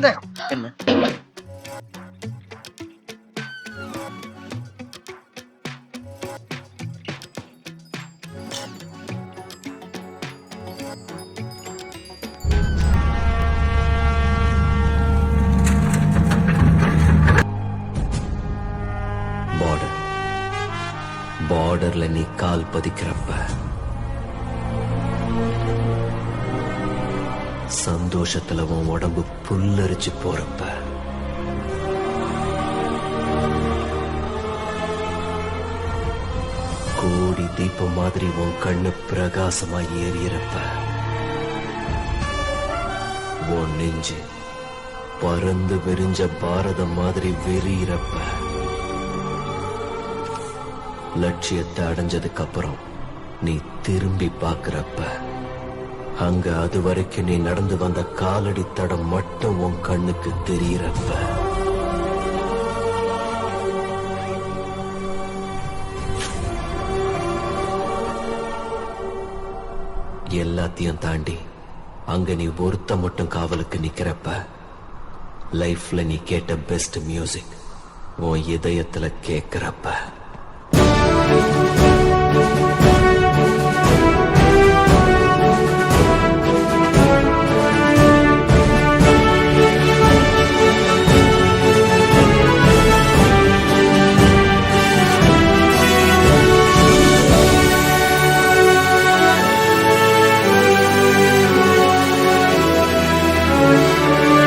சந்தேகம். என்ன? பார்டர்ல நீ கால் பதிக்கிறப்ப சந்தோஷத்துல உன் உடம்பு புல்லரிச்சு போறப்ப கோடி தீபம் மாதிரி உன் கண்ணு பிரகாசமா ஏறியறப்ப உன் நெஞ்சு பறந்து விரிஞ்ச பாரதம் மாதிரி வெறியிறப்ப லட்சியத்தை அடைஞ்சதுக்கு அப்புறம் நீ திரும்பி பார்க்கிறப்ப அங்க அது வரைக்கும் நீ நடந்து வந்த காலடி தடம் மட்டும் உன் கண்ணுக்கு தெரியறப்ப எல்லாத்தையும் தாண்டி அங்க நீ ஒருத்த மட்டும் காவலுக்கு நிக்கிறப்ப லைஃப்ல நீ கேட்ட பெஸ்ட் மியூசிக் உன் இதயத்துல கேட்கிறப்ப